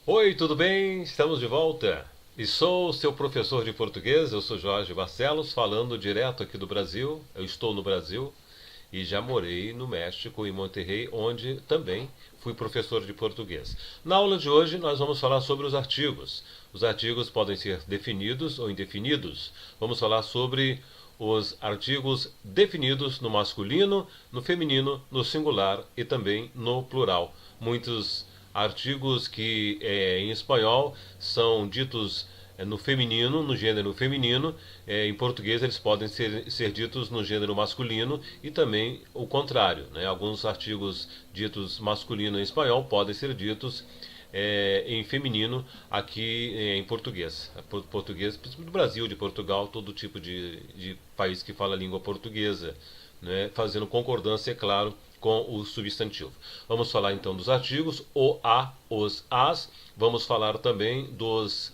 Oi, tudo bem? Estamos de volta. E sou seu professor de português, eu sou Jorge Barcelos, falando direto aqui do Brasil. Eu estou no Brasil e já morei no México, em Monterrey, onde também fui professor de português. Na aula de hoje nós vamos falar sobre os artigos. Os artigos podem ser definidos ou indefinidos. Vamos falar sobre os artigos definidos no masculino, no feminino, no singular e também no plural. Muitos artigos que em espanhol são ditos no feminino, no gênero feminino, em português eles podem ser ditos no gênero masculino e também o contrário. Né? Alguns artigos ditos masculino em espanhol podem ser ditos em feminino aqui em português. Português do Brasil, de Portugal, todo tipo de país que fala a língua portuguesa, né? Fazendo concordância, é claro, com o substantivo. Vamos falar então dos artigos, o, a, os, as. Vamos falar também dos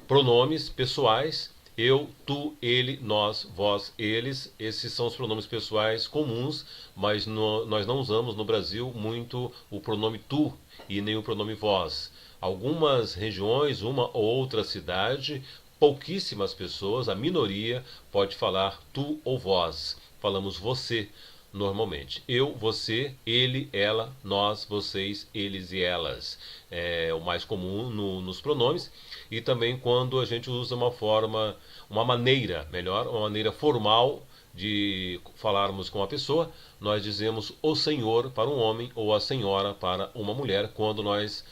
pronomes pessoais, eu, tu, ele, nós, vós, eles. Esses são os pronomes pessoais comuns, mas nós não usamos no Brasil muito o pronome tu e nem o pronome vós. Algumas regiões, uma ou outra cidade, pouquíssimas pessoas, a minoria, pode falar tu ou vós. Falamos você normalmente. Eu, você, ele, ela, nós, vocês, eles e elas. É o mais comum nos pronomes. E também quando a gente usa uma maneira, melhor, uma maneira formal de falarmos com a pessoa, nós dizemos o senhor para um homem ou a senhora para uma mulher, quando nós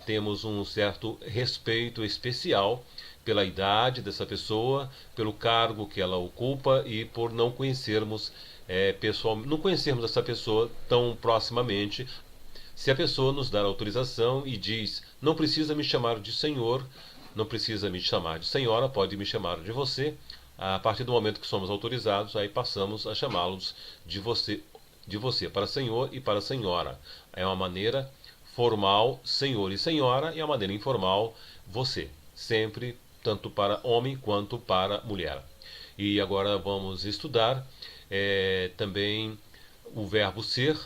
temos um certo respeito especial pela idade dessa pessoa, pelo cargo que ela ocupa e por não conhecermos não conhecermos essa pessoa tão proximamente. Se a pessoa nos dar autorização e diz, não precisa me chamar de senhor, não precisa me chamar de senhora, pode me chamar de você, a partir do momento que somos autorizados, aí passamos a chamá-los de você para senhor e para senhora. É uma maneira formal, senhor e senhora, e a maneira informal, você. Sempre, tanto para homem quanto para mulher. E agora vamos estudar também o verbo ser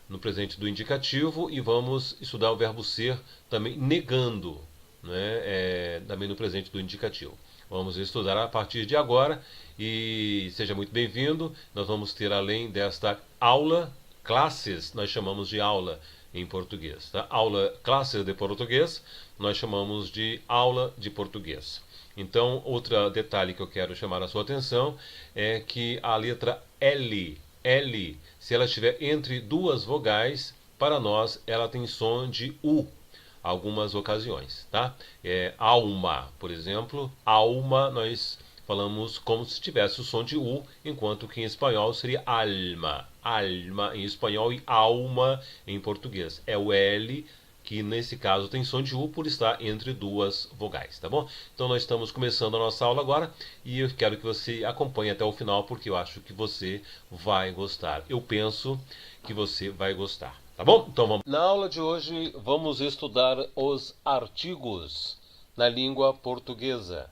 no presente do indicativo e vamos estudar o verbo ser também negando, né, também no presente do indicativo. Vamos estudar a partir de agora e seja muito bem-vindo. Nós vamos ter, além desta aula, classes, nós chamamos de aula em português. Tá? Aula, classes de português, nós chamamos de aula de português. Então, outro detalhe que eu quero chamar a sua atenção é que a letra L, se ela estiver entre duas vogais, para nós ela tem som de U, algumas ocasiões, tá? Alma, por exemplo, alma nós falamos como se tivesse o som de U, enquanto que em espanhol seria alma, alma em espanhol e alma em português. É o L que nesse caso tem som de U por estar entre duas vogais, tá bom? Então nós estamos começando a nossa aula agora e eu quero que você acompanhe até o final porque eu acho que você vai gostar. Eu penso que você vai gostar, tá bom? Então vamos. Na aula de hoje vamos estudar os artigos na língua portuguesa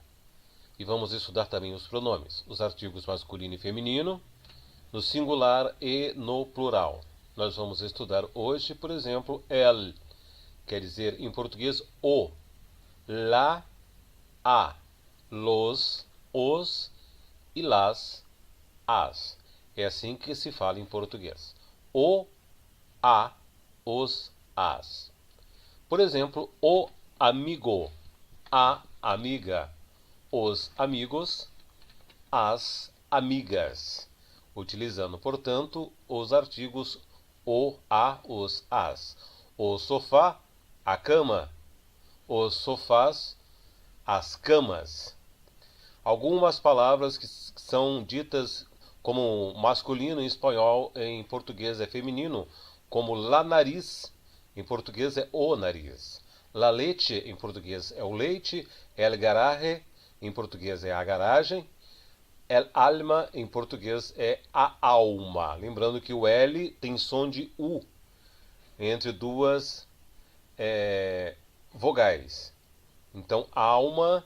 e vamos estudar também os pronomes, os artigos masculino e feminino, no singular e no plural. Nós vamos estudar hoje, por exemplo, el. Quer dizer, em português, o, la, a, los, os e las, as. É assim que se fala em português. O, a, os, as. Por exemplo, o amigo, a amiga, os amigos, as amigas. Utilizando, portanto, os artigos o, a, os, as. O sofá, a cama, os sofás, as camas. Algumas palavras que são ditas como masculino em espanhol, em português é feminino, como la nariz, em português é o nariz. La leche, em português é o leite. El garaje, em português é a garagem. El alma, em português é a alma. Lembrando que o L tem som de U entre duas vogais. Então, alma,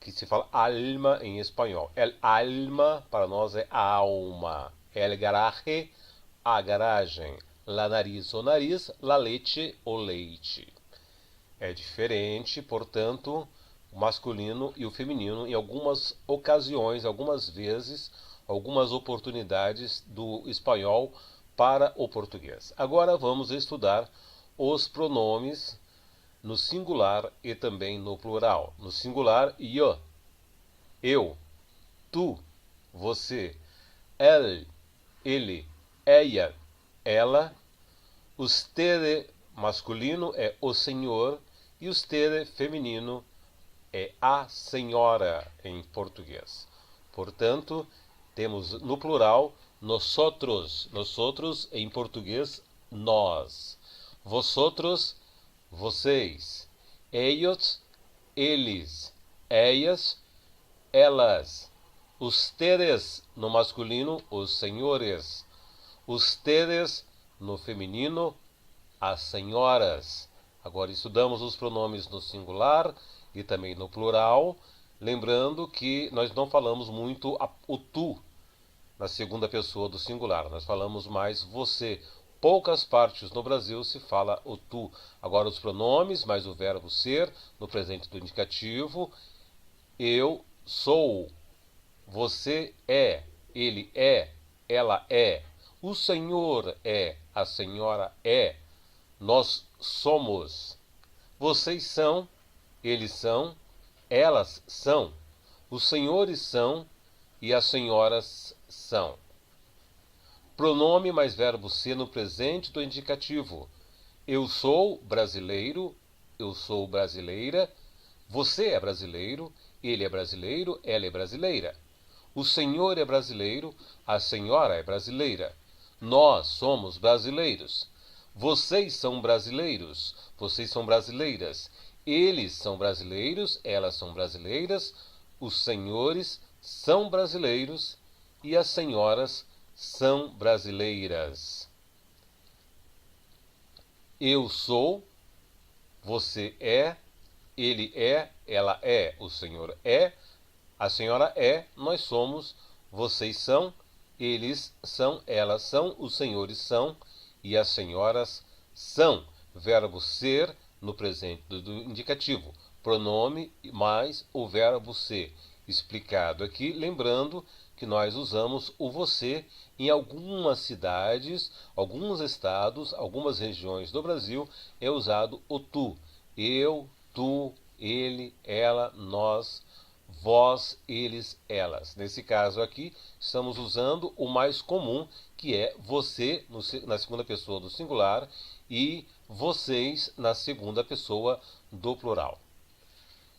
que se fala alma em espanhol. El alma, para nós, é alma. El garaje, a garagem. la nariz, o nariz, la leche, o leite. É diferente, portanto, o masculino e o feminino em algumas ocasiões, algumas vezes, algumas oportunidades do espanhol para o português. Agora vamos estudar os pronomes no singular e também no plural. No singular, eu, tu, você, ele, ela, usted masculino é o senhor e usted feminino é a senhora em português. Portanto, temos no plural nosotros, nosotros em português nós, vosotros, vocês, ellos, eles, ellas, elas, ustedes no masculino, os senhores, ustedes no feminino, as senhoras. Agora estudamos os pronomes no singular e também no plural, lembrando que nós não falamos muito o tu na segunda pessoa do singular, nós falamos mais você. Poucas partes no Brasil se fala o tu. Agora os pronomes, mais o verbo ser, no presente do indicativo, eu sou, você é, ele é, ela é, o senhor é, a senhora é, nós somos, vocês são, eles são, elas são, os senhores são e as senhoras são. Pronome mais verbo ser no presente do indicativo. Eu sou brasileiro, eu sou brasileira, você é brasileiro, ele é brasileiro, ela é brasileira. O senhor é brasileiro, a senhora é brasileira. Nós somos brasileiros. Vocês são brasileiros, vocês são brasileiras. Eles são brasileiros, elas são brasileiras. Os senhores são brasileiros e as senhoras são brasileiras. Eu sou, você é, ele é, ela é, o senhor é, a senhora é, nós somos, vocês são, eles são, elas são, os senhores são e as senhoras são. Verbo ser no presente do indicativo. Pronome mais o verbo ser. Explicado aqui, lembrando que nós usamos o você em algumas cidades, alguns estados, algumas regiões do Brasil, é usado o tu. Eu, tu, ele, ela, nós, vós, eles, elas. Nesse caso aqui, estamos usando o mais comum, que é você na segunda pessoa do singular e vocês na segunda pessoa do plural.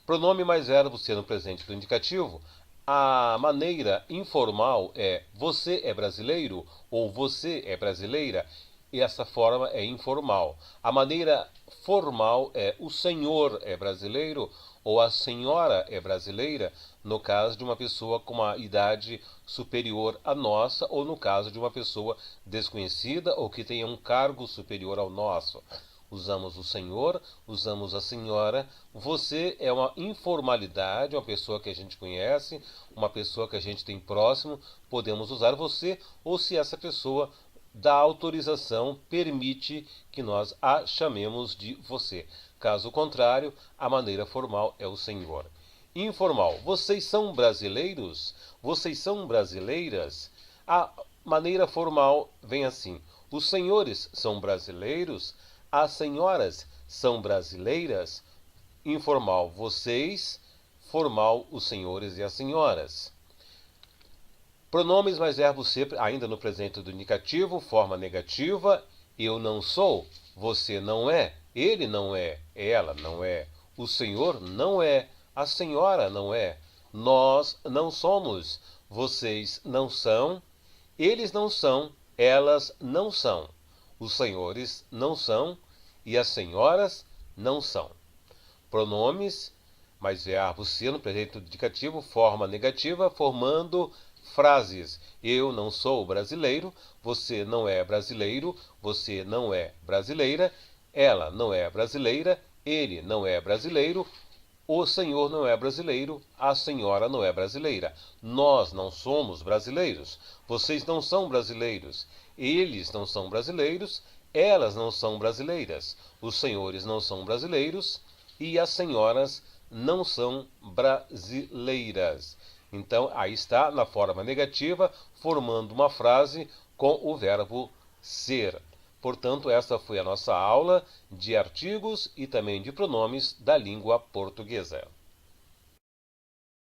Pronome mais verbo ser no presente do indicativo. A maneira informal é você é brasileiro ou você é brasileira, e essa forma é informal. A maneira formal é o senhor é brasileiro ou a senhora é brasileira, no caso de uma pessoa com uma idade superior à nossa ou no caso de uma pessoa desconhecida ou que tenha um cargo superior ao nosso. Usamos o senhor, usamos a senhora. Você é uma informalidade, uma pessoa que a gente conhece, uma pessoa que a gente tem próximo. Podemos usar você, ou se essa pessoa dá autorização, permite que nós a chamemos de você. Caso contrário, a maneira formal é o senhor. Informal. Vocês são brasileiros? Vocês são brasileiras? A maneira formal vem assim. Os senhores são brasileiros? As senhoras são brasileiras? Informal, vocês. Formal, os senhores e as senhoras. Pronomes mais verbo ser, ainda no presente do indicativo, forma negativa. Eu não sou, você não é, ele não é, ela não é, o senhor não é, a senhora não é, nós não somos, vocês não são, eles não são, elas não são. Os senhores não são e as senhoras não são. Pronomes mais verbo ser no presente indicativo, forma negativa, formando frases. Eu não sou brasileiro, você não é brasileiro, você não é brasileira, ela não é brasileira, ele não é brasileiro, o senhor não é brasileiro, a senhora não é brasileira. Nós não somos brasileiros, vocês não são brasileiros, eles não são brasileiros, Elas não são brasileiras, os senhores não são brasileiros e as senhoras não são brasileiras. Então, aí está na forma negativa, formando uma frase com o verbo ser. Portanto, essa foi a nossa aula de artigos e também de pronomes da língua portuguesa.